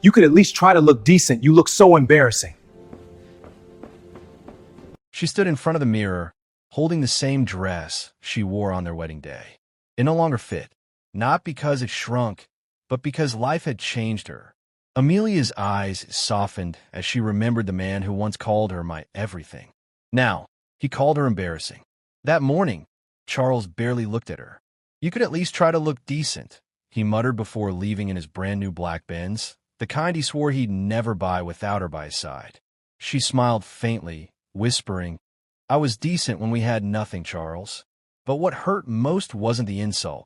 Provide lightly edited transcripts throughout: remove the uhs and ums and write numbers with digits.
You could at least try to look decent. You look so embarrassing. She stood in front of the mirror, holding the same dress she wore on their wedding day. It no longer fit, not because it shrunk, but because life had changed her. Amelia's eyes softened as she remembered the man who once called her my everything. Now, he called her embarrassing. That morning, Charles barely looked at her. "You could at least try to look decent," he muttered before leaving in his brand-new black Benz, the kind he swore he'd never buy without her by his side. She smiled faintly, whispering, "I was decent when we had nothing, Charles." But what hurt most wasn't the insult.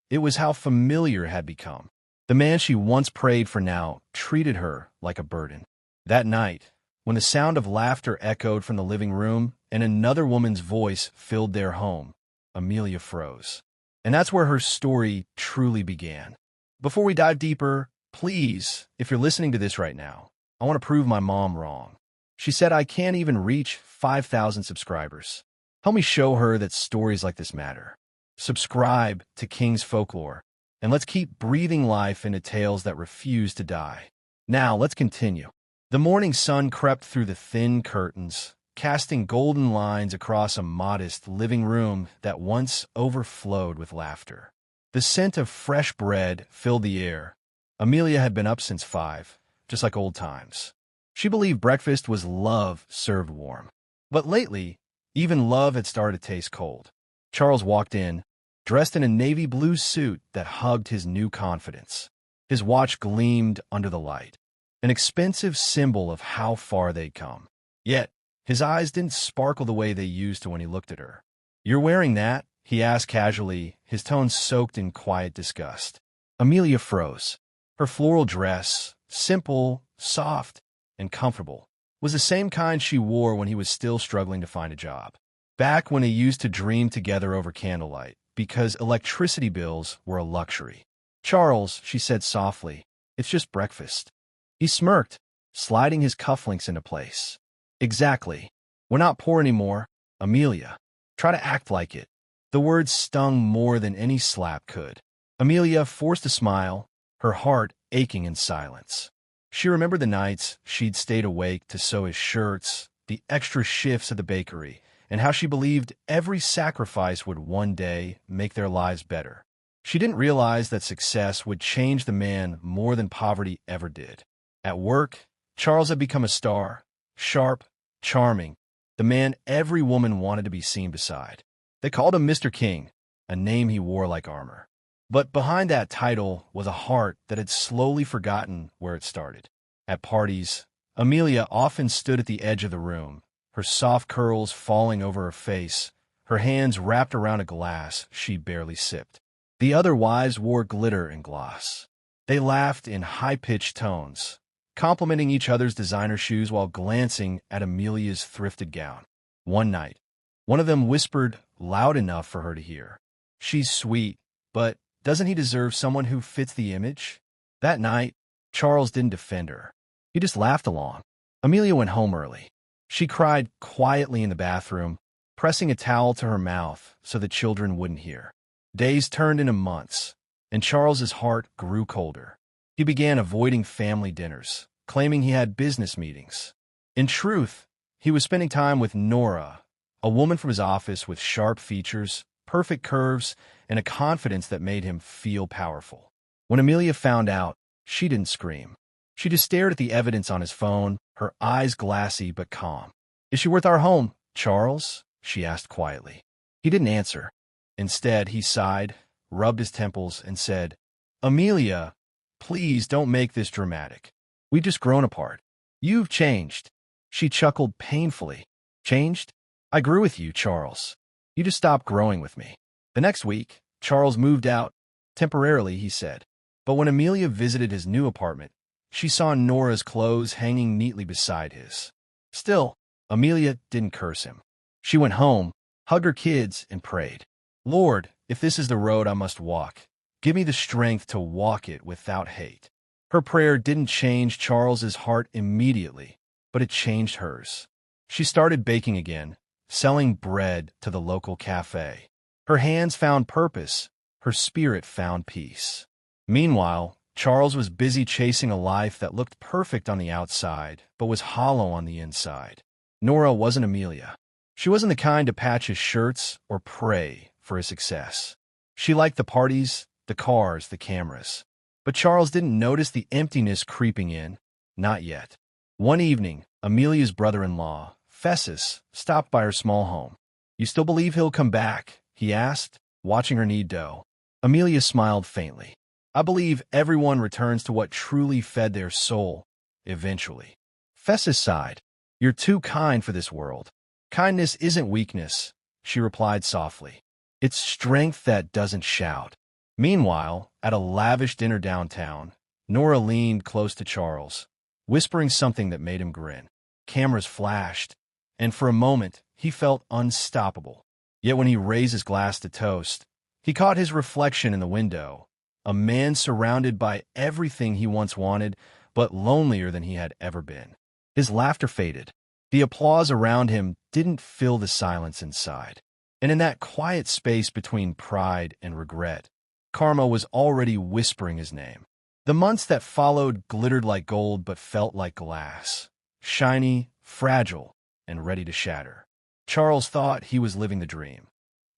It was how familiar it had become. The man she once prayed for now treated her like a burden. That night, when the sound of laughter echoed from the living room and another woman's voice filled their home, Amelia froze. And that's where her story truly began. Before we dive deeper, please, if you're listening to this right now, I want to prove my mom wrong. She said I can't even reach 5,000 subscribers. Help me show her that stories like this matter. Subscribe to King's Folklore, and let's keep breathing life into tales that refuse to die. Now, let's continue. The morning sun crept through the thin curtains, casting golden lines across a modest living room that once overflowed with laughter. The scent of fresh bread filled the air. Amelia had been up since 5, just like old times. She believed breakfast was love served warm. But lately, even love had started to taste cold. Charles walked in, dressed in a navy blue suit that hugged his new confidence. His watch gleamed under the light, an expensive symbol of how far they'd come. Yet, his eyes didn't sparkle the way they used to when he looked at her. "You're wearing that?" he asked casually, his tone soaked in quiet disgust. Amelia froze. Her floral dress, simple, soft, and comfortable, was the same kind she wore when he was still struggling to find a job. Back when they used to dream together over candlelight, because electricity bills were a luxury. "Charles," she said softly, "it's just breakfast." He smirked, sliding his cufflinks into place. "Exactly. We're not poor anymore, Amelia. Try to act like it." The words stung more than any slap could. Amelia forced a smile, her heart aching in silence. She remembered the nights she'd stayed awake to sew his shirts, the extra shifts at the bakery, and how she believed every sacrifice would one day make their lives better. She didn't realize that success would change the man more than poverty ever did. At work, Charles had become a star, sharp, charming, the man every woman wanted to be seen beside. They called him Mr. King, a name he wore like armor. But behind that title was a heart that had slowly forgotten where it started. At parties, Amelia often stood at the edge of the room, her soft curls falling over her face, her hands wrapped around a glass she barely sipped. The other wives wore glitter and gloss. They laughed in high-pitched tones, complimenting each other's designer shoes while glancing at Amelia's thrifted gown. One night, one of them whispered loud enough for her to hear, "She's sweet, but doesn't he deserve someone who fits the image?" That night, Charles didn't defend her. He just laughed along. Amelia went home early. She cried quietly in the bathroom, pressing a towel to her mouth so the children wouldn't hear. Days turned into months, and Charles's heart grew colder. He began avoiding family dinners, claiming he had business meetings. In truth, he was spending time with Nora, a woman from his office with sharp features, perfect curves, and a confidence that made him feel powerful. When Amelia found out, she didn't scream. She just stared at the evidence on his phone, her eyes glassy but calm. "Is she worth our home, Charles?" she asked quietly. He didn't answer. Instead, he sighed, rubbed his temples, and said, "Amelia, please don't make this dramatic. We've just grown apart. You've changed." She chuckled painfully. "Changed? I grew with you, Charles. You just stopped growing with me." The next week, Charles moved out. Temporarily, he said. But when Amelia visited his new apartment, she saw Nora's clothes hanging neatly beside his. Still, Amelia didn't curse him. She went home, hugged her kids, and prayed, "Lord, if this is the road I must walk, give me the strength to walk it without hate." Her prayer didn't change Charles's heart immediately, but it changed hers. She started baking again, selling bread to the local cafe. Her hands found purpose, her spirit found peace. Meanwhile, Charles was busy chasing a life that looked perfect on the outside, but was hollow on the inside. Nora wasn't Amelia. She wasn't the kind to patch his shirts or pray for his success. She liked the parties, the cars, the cameras. But Charles didn't notice the emptiness creeping in. Not yet. One evening, Amelia's brother-in-law, Fessus, stopped by her small home. "You still believe he'll come back?" he asked, watching her knead dough. Amelia smiled faintly. "I believe everyone returns to what truly fed their soul, eventually." Fessus sighed. "You're too kind for this world." "Kindness isn't weakness," she replied softly. "It's strength that doesn't shout." Meanwhile, at a lavish dinner downtown, Nora leaned close to Charles, whispering something that made him grin. Cameras flashed, and for a moment, he felt unstoppable. Yet when he raised his glass to toast, he caught his reflection in the window, a man surrounded by everything he once wanted, but lonelier than he had ever been. His laughter faded. The applause around him didn't fill the silence inside. And in that quiet space between pride and regret, karma was already whispering his name. The months that followed glittered like gold but felt like glass, shiny, fragile, and ready to shatter. Charles thought he was living the dream.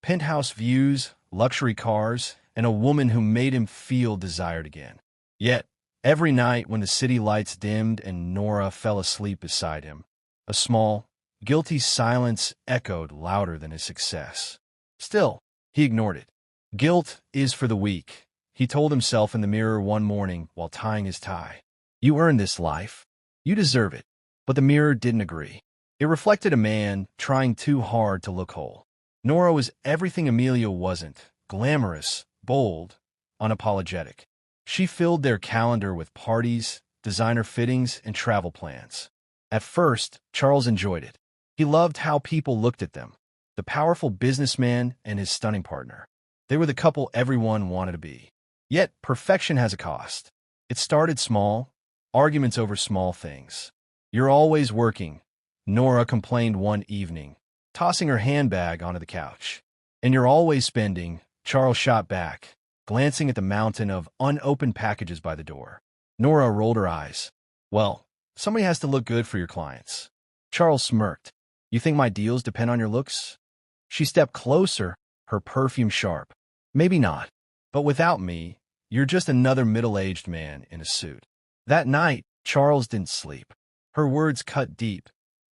Penthouse views, luxury cars, and a woman who made him feel desired again. Yet, every night when the city lights dimmed and Nora fell asleep beside him, a small, guilty silence echoed louder than his success. Still, he ignored it. "Guilt is for the weak," he told himself in the mirror one morning while tying his tie. "You earned this life. You deserve it." But the mirror didn't agree. It reflected a man trying too hard to look whole. Nora was everything Amelia wasn't: glamorous, bold, unapologetic. She filled their calendar with parties, designer fittings, and travel plans. At first, Charles enjoyed it. He loved how people looked at them, the powerful businessman and his stunning partner. They were the couple everyone wanted to be. Yet, perfection has a cost. It started small, arguments over small things. "You're always working," Nora complained one evening, tossing her handbag onto the couch. "And you're always spending," Charles shot back, glancing at the mountain of unopened packages by the door. Nora rolled her eyes. "Well, somebody has to look good for your clients." Charles smirked. "You think my deals depend on your looks?" She stepped closer, her perfume sharp. "Maybe not. But without me, you're just another middle-aged man in a suit." That night, Charles didn't sleep. Her words cut deep,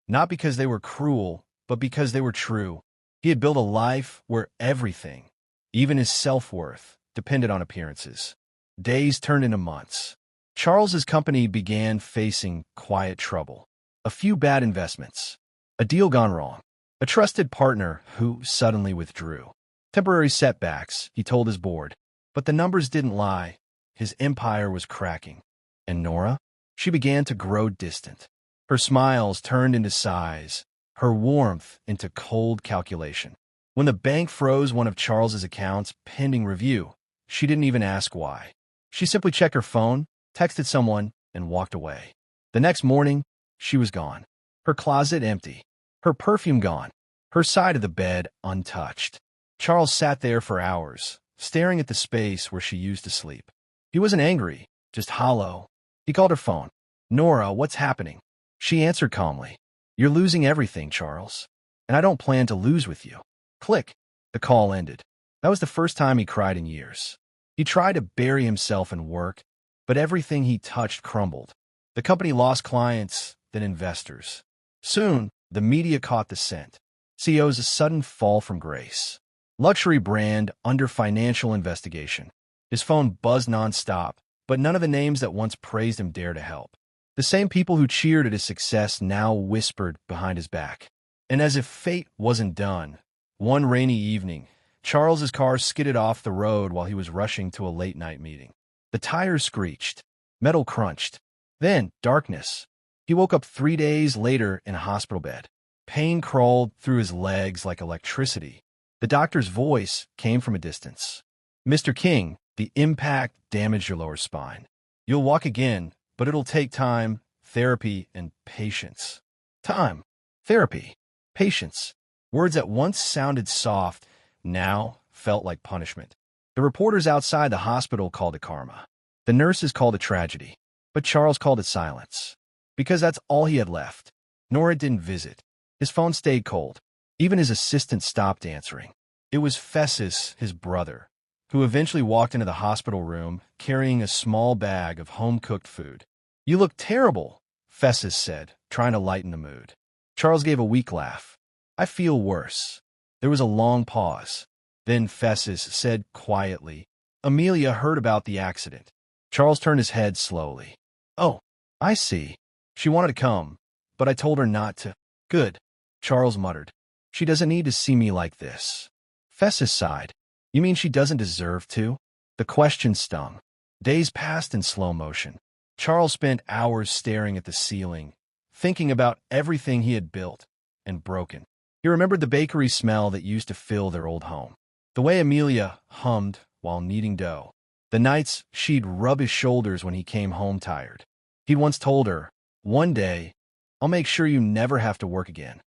not because they were cruel, but because they were true. He had built a life where everything, even his self-worth, depended on appearances. Days turned into months. Charles's company began facing quiet trouble. A few bad investments. A deal gone wrong. A trusted partner who suddenly withdrew. Temporary setbacks, he told his board. But the numbers didn't lie. His empire was cracking. And Nora? She began to grow distant. Her smiles turned into sighs, her warmth into cold calculation. When the bank froze one of Charles's accounts pending review, she didn't even ask why. She simply checked her phone, texted someone, and walked away. The next morning, she was gone. Her closet empty. Her perfume gone. Her side of the bed untouched. Charles sat there for hours, staring at the space where she used to sleep. He wasn't angry, just hollow. He called her phone. "Nora, what's happening?" She answered calmly. "You're losing everything, Charles. And I don't plan to lose with you." Click. The call ended. That was the first time he cried in years. He tried to bury himself in work, but everything he touched crumbled. The company lost clients, then investors. Soon, the media caught the scent. CEO's sudden fall from grace. Luxury brand under financial investigation. His phone buzzed nonstop, but none of the names that once praised him dared to help. The same people who cheered at his success now whispered behind his back. And as if fate wasn't done, one rainy evening, Charles's car skidded off the road while he was rushing to a late-night meeting. The tires screeched. Metal crunched. Then, darkness. He woke up 3 days later in a hospital bed. Pain crawled through his legs like electricity. The doctor's voice came from a distance. "Mr. King, the impact damaged your lower spine. You'll walk again, but it'll take time, therapy, and patience." Time, therapy, patience. Words that once sounded soft, now felt like punishment. The reporters outside the hospital called it karma. The nurses called it tragedy, but Charles called it silence. Because that's all he had left. Nora didn't visit. His phone stayed cold. Even his assistant stopped answering. It was Fessus, his brother, who eventually walked into the hospital room carrying a small bag of home-cooked food. "You look terrible," Fessus said, trying to lighten the mood. Charles gave a weak laugh. "I feel worse." There was a long pause. Then Fessus said quietly, "Amelia heard about the accident." Charles turned his head slowly. "Oh, I see. She wanted to come, but I told her not to." "Good," Charles muttered. "She doesn't need to see me like this." Fessus sighed. "You mean she doesn't deserve to?" The question stung. Days passed in slow motion. Charles spent hours staring at the ceiling, thinking about everything he had built and broken. He remembered the bakery smell that used to fill their old home, the way Amelia hummed while kneading dough, the nights she'd rub his shoulders when he came home tired. He'd once told her, "One day, I'll make sure you never have to work again."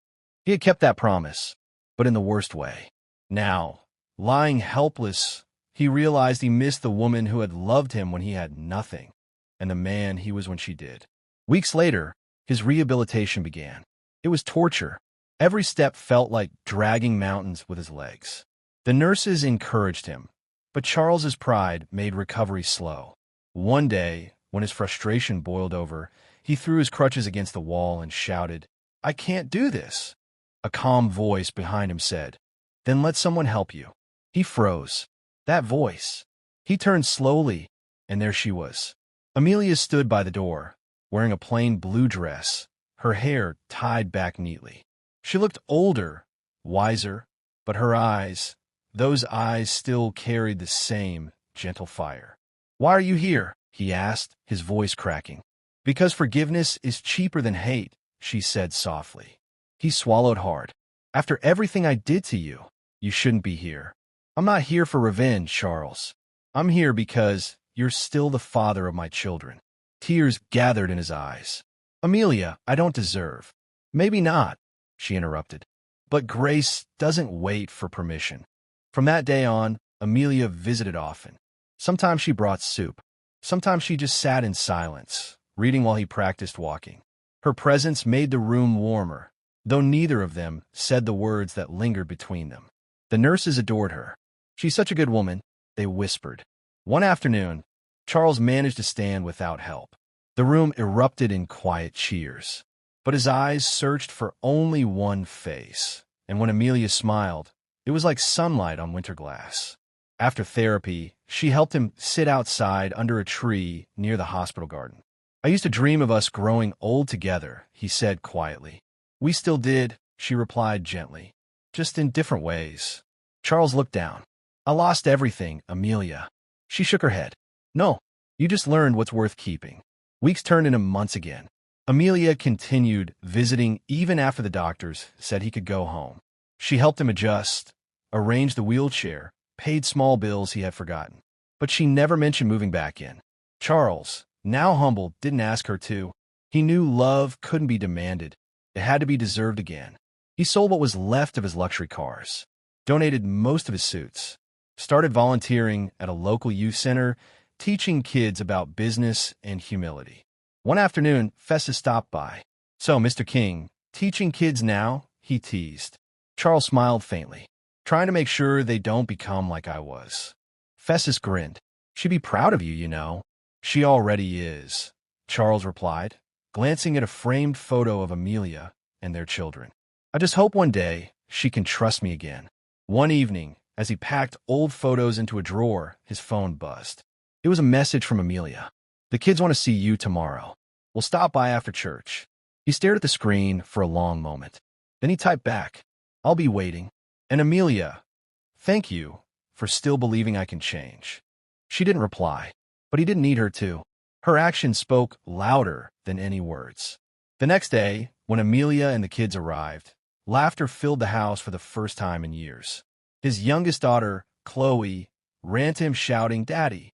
He had kept that promise, but in the worst way. Now, lying helpless, he realized he missed the woman who had loved him when he had nothing, and the man he was when she did. Weeks later, his rehabilitation began. It was torture. Every step felt like dragging mountains with his legs. The nurses encouraged him, but Charles's pride made recovery slow. One day, when his frustration boiled over, he threw his crutches against the wall and shouted, "I can't do this." A calm voice behind him said, "Then let someone help you." He froze. That voice. He turned slowly, and there she was. Amelia stood by the door, wearing a plain blue dress, her hair tied back neatly. She looked older, wiser, but her eyes, those eyes still carried the same gentle fire. "Why are you here?" he asked, his voice cracking. "Because forgiveness is cheaper than hate," she said softly. He swallowed hard. "After everything I did to you, you shouldn't be here." "I'm not here for revenge, Charles. I'm here because you're still the father of my children." Tears gathered in his eyes. "Amelia, I don't deserve." "Maybe not," she interrupted. "But grace doesn't wait for permission." From that day on, Amelia visited often. Sometimes she brought soup. Sometimes she just sat in silence, reading while he practiced walking. Her presence made the room warmer, though neither of them said the words that lingered between them. The nurses adored her. "She's such a good woman," they whispered. One afternoon, Charles managed to stand without help. The room erupted in quiet cheers, but his eyes searched for only one face, and when Amelia smiled, it was like sunlight on winter glass. After therapy, she helped him sit outside under a tree near the hospital garden. "I used to dream of us growing old together," he said quietly. "We still did," she replied gently, "just in different ways." Charles looked down. "I lost everything, Amelia." She shook her head. "No, you just learned what's worth keeping." Weeks turned into months again. Amelia continued visiting even after the doctors said he could go home. She helped him adjust, arranged the wheelchair, paid small bills he had forgotten. But she never mentioned moving back in. Charles, now humbled, didn't ask her to. He knew love couldn't be demanded. It had to be deserved again. He sold what was left of his luxury cars, donated most of his suits, started volunteering at a local youth center, teaching kids about business and humility. One afternoon, Festus stopped by. "So, Mr. King, teaching kids now?" he teased. Charles smiled faintly, trying to make sure they don't become like I was. Festus grinned. "She'd be proud of you, you know." "She already is," Charles replied, glancing at a framed photo of Amelia and their children. "I just hope one day she can trust me again." One evening, as he packed old photos into a drawer, his phone buzzed. It was a message from Amelia. "The kids want to see you tomorrow. We'll stop by after church." He stared at the screen for a long moment. Then he typed back, "I'll be waiting." And Amelia, "Thank you for still believing I can change." She didn't reply, but he didn't need her to. Her actions spoke louder than any words. The next day, when Amelia and the kids arrived, laughter filled the house for the first time in years. His youngest daughter, Chloe, ran to him shouting, "Daddy."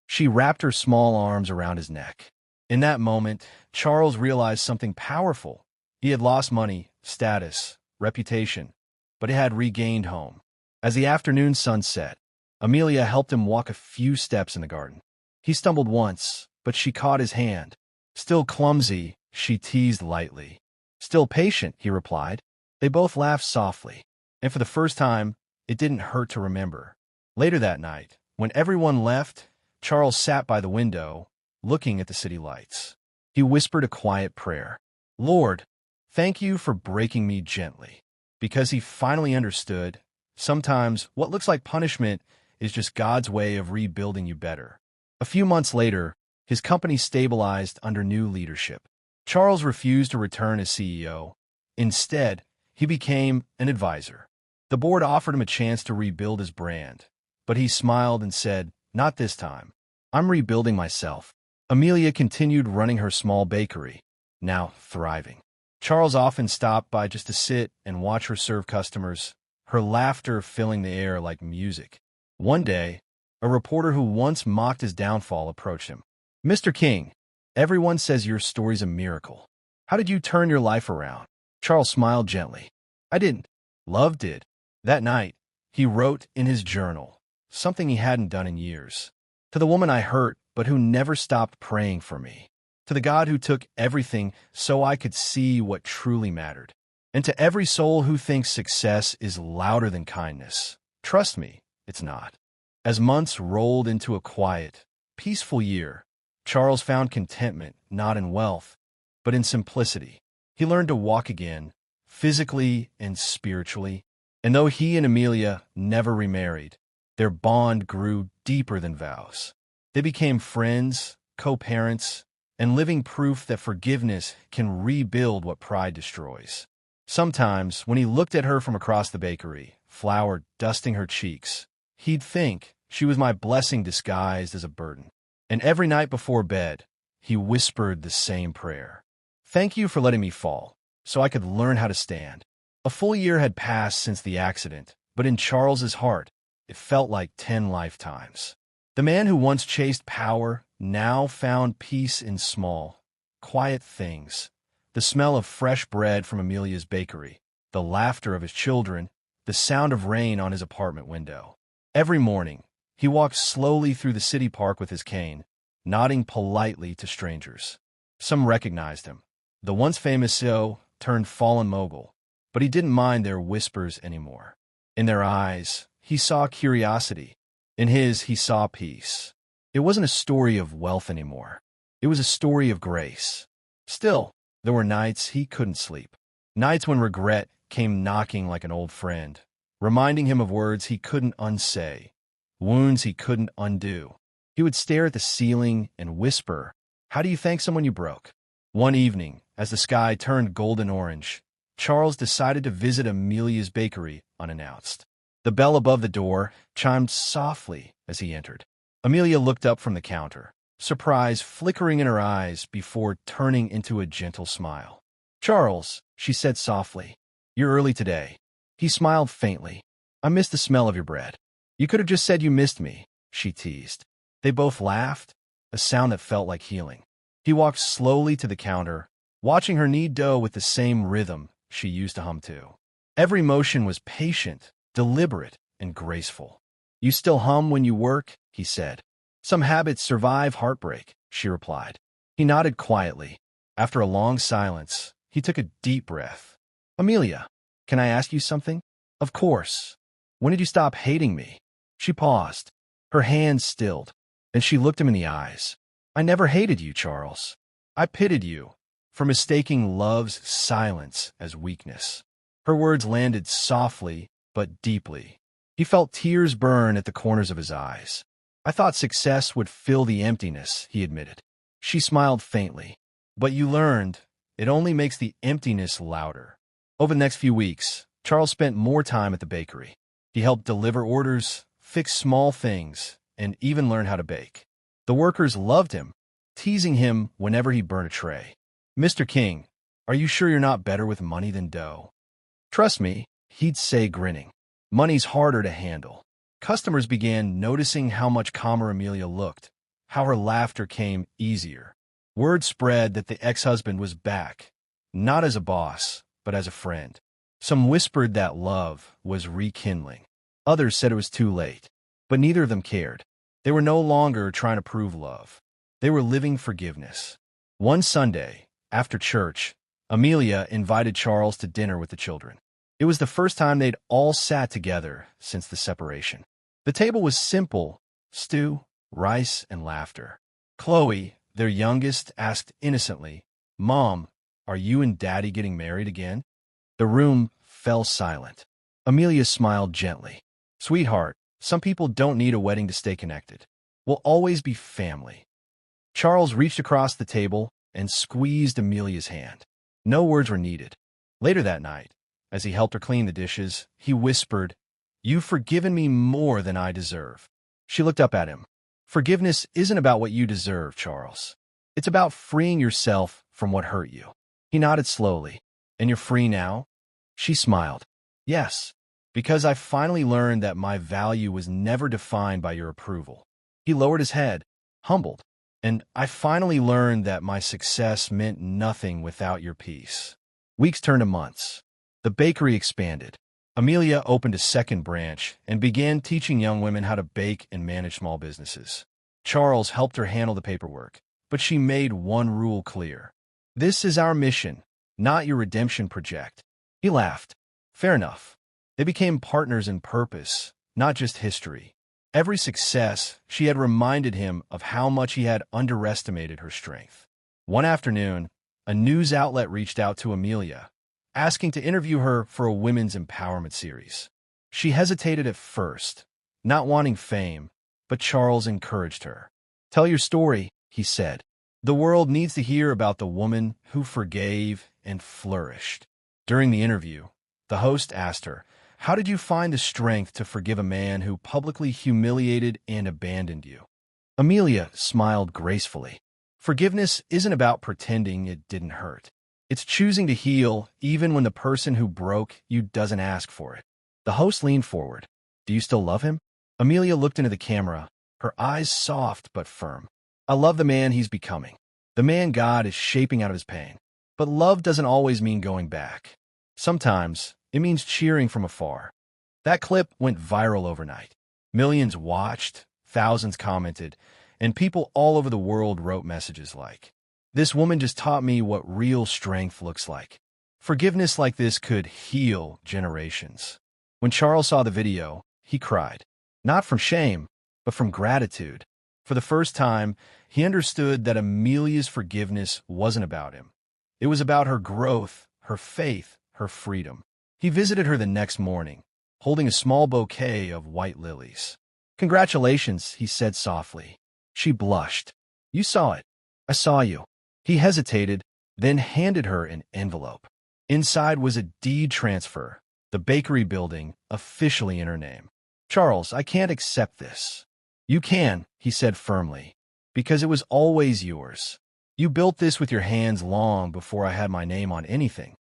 She wrapped her small arms around his neck. In that moment, Charles realized something powerful. He had lost money, status, reputation, but he had regained home. As the afternoon sun set, Amelia helped him walk a few steps in the garden. He stumbled once, but she caught his hand. Still clumsy, she teased lightly. Still patient, he replied. They both laughed softly, and for the first time, it didn't hurt to remember. Later that night, when everyone left, Charles sat by the window, looking at the city lights. He whispered a quiet prayer. Lord, thank you for breaking me gently. Because he finally understood, sometimes what looks like punishment is just God's way of rebuilding you better. A few months later, his company stabilized under new leadership. Charles refused to return as CEO. Instead, he became an advisor. The board offered him a chance to rebuild his brand, but he smiled and said, "Not this time. I'm rebuilding myself." Amelia continued running her small bakery, now thriving. Charles often stopped by just to sit and watch her serve customers, her laughter filling the air like music. One day, a reporter who once mocked his downfall approached him. "Mr. King, everyone says your story's a miracle. How did you turn your life around?" Charles smiled gently. "I didn't. Love did." That night, he wrote in his journal, something he hadn't done in years. "To the woman I hurt, but who never stopped praying for me. To the God who took everything so I could see what truly mattered. And to every soul who thinks success is louder than kindness. Trust me, it's not." As months rolled into a quiet, peaceful year, Charles found contentment not in wealth, but in simplicity. He learned to walk again, physically and spiritually. And though he and Amelia never remarried, their bond grew deeper than vows. They became friends, co-parents, and living proof that forgiveness can rebuild what pride destroys. Sometimes, when he looked at her from across the bakery, flour dusting her cheeks, he'd think she was my blessing disguised as a burden. And every night before bed, he whispered the same prayer. "Thank you for letting me fall, so I could learn how to stand." A full year had passed since the accident, but in Charles's heart, it felt like 10 lifetimes. The man who once chased power now found peace in small, quiet things. The smell of fresh bread from Amelia's bakery, the laughter of his children, the sound of rain on his apartment window. Every morning, he walked slowly through the city park with his cane, nodding politely to strangers. Some recognized him. The once famous CEO turned fallen mogul, but he didn't mind their whispers anymore. In their eyes, he saw curiosity. In his, he saw peace. It wasn't a story of wealth anymore. It was a story of grace. Still, there were nights he couldn't sleep. Nights when regret came knocking like an old friend, reminding him of words he couldn't unsay, wounds he couldn't undo. He would stare at the ceiling and whisper, "How do you thank someone you broke?" One evening, as the sky turned golden orange, Charles decided to visit Amelia's bakery unannounced. The bell above the door chimed softly as he entered. Amelia looked up from the counter, surprise flickering in her eyes before turning into a gentle smile. "Charles," she said softly, "you're early today." He smiled faintly. "I missed the smell of your bread." "You could have just said you missed me," she teased. They both laughed, a sound that felt like healing. He walked slowly to the counter, watching her knead dough with the same rhythm she used to hum to. Every motion was patient, deliberate, and graceful. "You still hum when you work?" he said. "Some habits survive heartbreak," she replied. He nodded quietly. After a long silence, he took a deep breath. "Amelia, can I ask you something?" "Of course." "When did you stop hating me?" She paused. Her hands stilled, and she looked him in the eyes. "I never hated you, Charles. I pitied you for mistaking love's silence as weakness." Her words landed softly but deeply. He felt tears burn at the corners of his eyes. "I thought success would fill the emptiness," he admitted. She smiled faintly. "But you learned, it only makes the emptiness louder." Over the next few weeks, Charles spent more time at the bakery. He helped deliver orders, fix small things, and even learn how to bake. The workers loved him, teasing him whenever he burned a tray. "Mr. King, are you sure you're not better with money than dough?" "Trust me," he'd say, grinning. "Money's harder to handle." Customers began noticing how much calmer Amelia looked, how her laughter came easier. Word spread that the ex-husband was back, not as a boss, but as a friend. Some whispered that love was rekindling. Others said it was too late, but neither of them cared. They were no longer trying to prove love. They were living forgiveness. One Sunday, after church, Amelia invited Charles to dinner with the children. It was the first time they'd all sat together since the separation. The table was simple: stew, rice, and laughter. Chloe, their youngest, asked innocently, "Mom, are you and Daddy getting married again?" The room fell silent. Amelia smiled gently. "Sweetheart, some people don't need a wedding to stay connected. We'll always be family." Charles reached across the table and squeezed Amelia's hand. No words were needed. Later that night, as he helped her clean the dishes, he whispered, "You've forgiven me more than I deserve." She looked up at him. "Forgiveness isn't about what you deserve, Charles. It's about freeing yourself from what hurt you." He nodded slowly. "And you're free now?" She smiled. "Yes, because I finally learned that my value was never defined by your approval." He lowered his head, humbled. "And I finally learned that my success meant nothing without your peace." Weeks turned to months. The bakery expanded. Amelia opened a second branch and began teaching young women how to bake and manage small businesses. Charles helped her handle the paperwork, but she made one rule clear: "This is our mission, not your redemption project." He laughed. "Fair enough." They became partners in purpose, not just history. Every success, she had reminded him of how much he had underestimated her strength. One afternoon, a news outlet reached out to Amelia, asking to interview her for a women's empowerment series. She hesitated at first, not wanting fame, but Charles encouraged her. "Tell your story," he said. "The world needs to hear about the woman who forgave and flourished." During the interview, the host asked her, "How did you find the strength to forgive a man who publicly humiliated and abandoned you?" Amelia smiled gracefully. "Forgiveness isn't about pretending it didn't hurt. It's choosing to heal even when the person who broke you doesn't ask for it." The host leaned forward. "Do you still love him?" Amelia looked into the camera, her eyes soft but firm. "I love the man he's becoming, the man God is shaping out of his pain. But love doesn't always mean going back. Sometimes it means cheering from afar." That clip went viral overnight. Millions watched, thousands commented, and people all over the world wrote messages like, "This woman just taught me what real strength looks like." Forgiveness like this could heal generations. When Charles saw the video, he cried. Not from shame, but from gratitude. For the first time, he understood that Amelia's forgiveness wasn't about him. It was about her growth, her faith, her freedom. He visited her the next morning, holding a small bouquet of white lilies. "Congratulations," he said softly. She blushed. "You saw it. I saw you." He hesitated, then handed her an envelope. Inside was a deed transfer, the bakery building officially in her name. "Charles, I can't accept this." "You can," he said firmly, "because it was always yours. You built this with your hands long before I had my name on anything."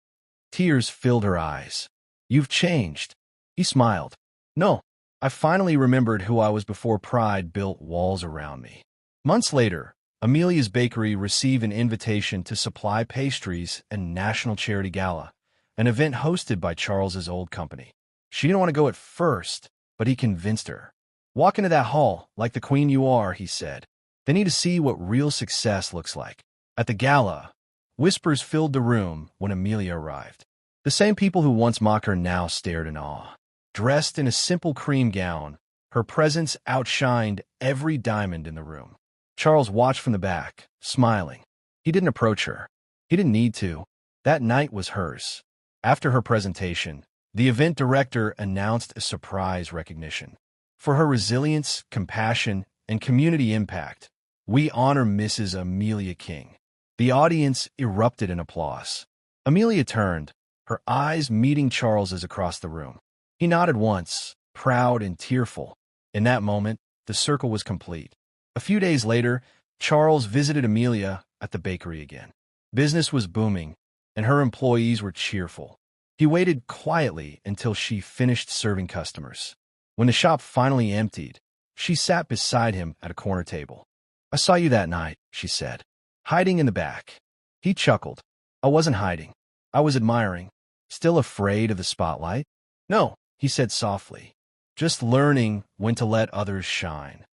Tears filled her eyes. "You've changed." He smiled. "No, I finally remembered who I was before pride built walls around me." Months later, Amelia's Bakery received an invitation to supply pastries at National Charity Gala, an event hosted by Charles's old company. She didn't want to go at first, but he convinced her. "Walk into that hall like the queen you are," he said. "They need to see what real success looks like." At the gala, whispers filled the room when Amelia arrived. The same people who once mocked her now stared in awe. Dressed in a simple cream gown, her presence outshined every diamond in the room. Charles watched from the back, smiling. He didn't approach her. He didn't need to. That night was hers. After her presentation, the event director announced a surprise recognition. For her resilience, compassion, and community impact, we honor Mrs. Amelia King. The audience erupted in applause. Amelia turned, her eyes meeting Charles's across the room. He nodded once, proud and tearful. In that moment, the circle was complete. A few days later, Charles visited Amelia at the bakery again. Business was booming, and her employees were cheerful. He waited quietly until she finished serving customers. When the shop finally emptied, she sat beside him at a corner table. "I saw you that night," she said, "hiding in the back." He chuckled. "I wasn't hiding. I was admiring. Still afraid of the spotlight?" "No," he said softly. "Just learning when to let others shine."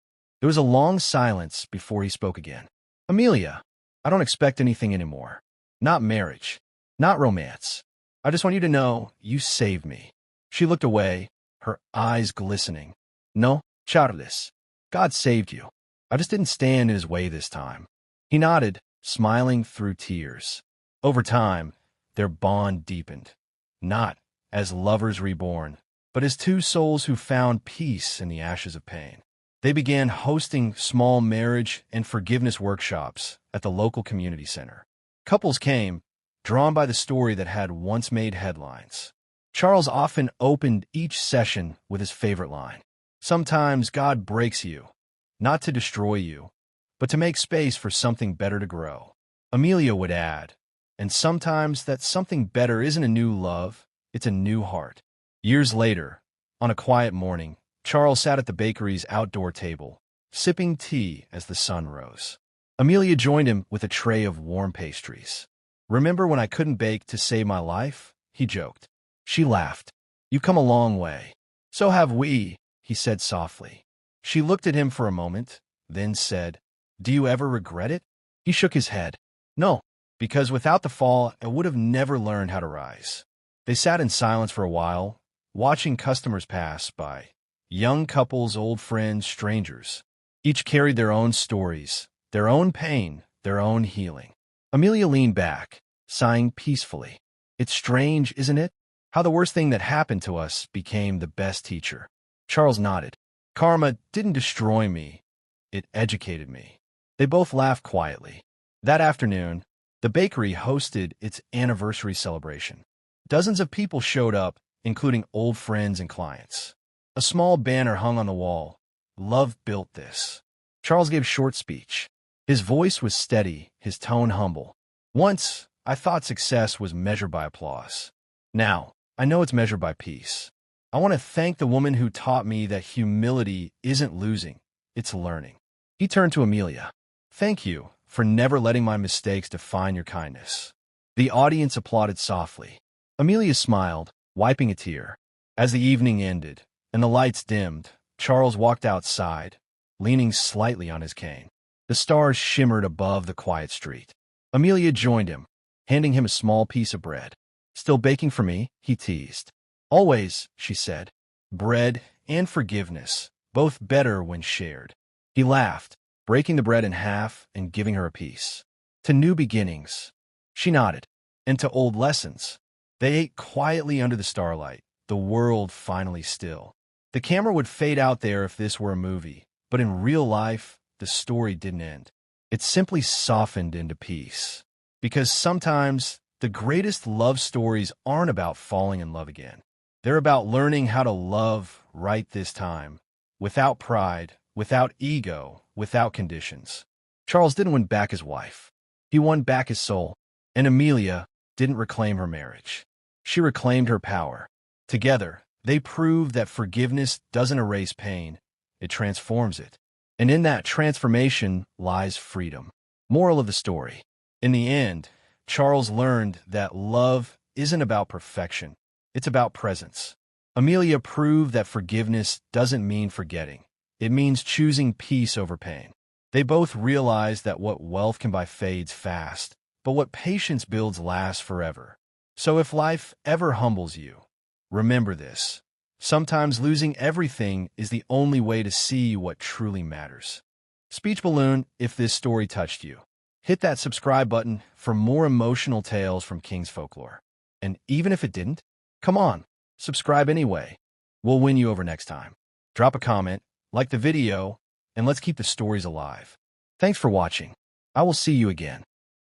There was a long silence before he spoke again. Amelia, I don't expect anything anymore. Not marriage. Not romance. I just want you to know you saved me. She looked away, her eyes glistening. No, Charles. God saved you. I just didn't stand in his way this time. He nodded, smiling through tears. Over time, their bond deepened. Not as lovers reborn, but as two souls who found peace in the ashes of pain. They began hosting small marriage and forgiveness workshops at the local community center. Couples came, drawn by the story that had once made headlines. Charles often opened each session with his favorite line. Sometimes God breaks you, not to destroy you, but to make space for something better to grow. Amelia would add, and sometimes that something better isn't a new love, it's a new heart. Years later, on a quiet morning, Charles sat at the bakery's outdoor table, sipping tea as the sun rose. Amelia joined him with a tray of warm pastries. Remember when I couldn't bake to save my life? He joked. She laughed. You've come a long way. So have we, he said softly. She looked at him for a moment, then said, Do you ever regret it? He shook his head. No, because without the fall, I would have never learned how to rise. They sat in silence for a while, watching customers pass by. Young couples, old friends, strangers. Each carried their own stories, their own pain, their own healing. Amelia leaned back, sighing peacefully. It's strange, isn't it? How the worst thing that happened to us became the best teacher. Charles nodded. Karma didn't destroy me. It educated me. They both laughed quietly. That afternoon, the bakery hosted its anniversary celebration. Dozens of people showed up, including old friends and clients. A small banner hung on the wall. Love built this. Charles gave a short speech. His voice was steady, his tone humble. Once, I thought success was measured by applause. Now, I know it's measured by peace. I want to thank the woman who taught me that humility isn't losing, it's learning. He turned to Amelia. Thank you for never letting my mistakes define your kindness. The audience applauded softly. Amelia smiled, wiping a tear. As the evening ended and the lights dimmed, Charles walked outside, leaning slightly on his cane. The stars shimmered above the quiet street. Amelia joined him, handing him a small piece of bread. Still baking for me? He teased. Always, she said. Bread and forgiveness, both better when shared. He laughed, breaking the bread in half and giving her a piece. To new beginnings. She nodded. And to old lessons. They ate quietly under the starlight, the world finally still. The camera would fade out there if this were a movie, but in real life, the story didn't end. It simply softened into peace. Because sometimes, the greatest love stories aren't about falling in love again. They're about learning how to love right this time, without pride, without ego, without conditions. Charles didn't win back his wife. He won back his soul. And Amelia didn't reclaim her marriage. She reclaimed her power. Together, they proved that forgiveness doesn't erase pain, it transforms it. And in that transformation lies freedom. Moral of the story. In the end, Charles learned that love isn't about perfection. It's about presence. Amelia proved that forgiveness doesn't mean forgetting. It means choosing peace over pain. They both realized that what wealth can buy fades fast, but what patience builds lasts forever. So if life ever humbles you, remember this. Sometimes losing everything is the only way to see what truly matters. Speech balloon, if this story touched you. Hit that subscribe button for more emotional tales from King's Folklore. And even if it didn't, come on, subscribe anyway. We'll win you over next time. Drop a comment, like the video, and let's keep the stories alive. Thanks for watching. I will see you again.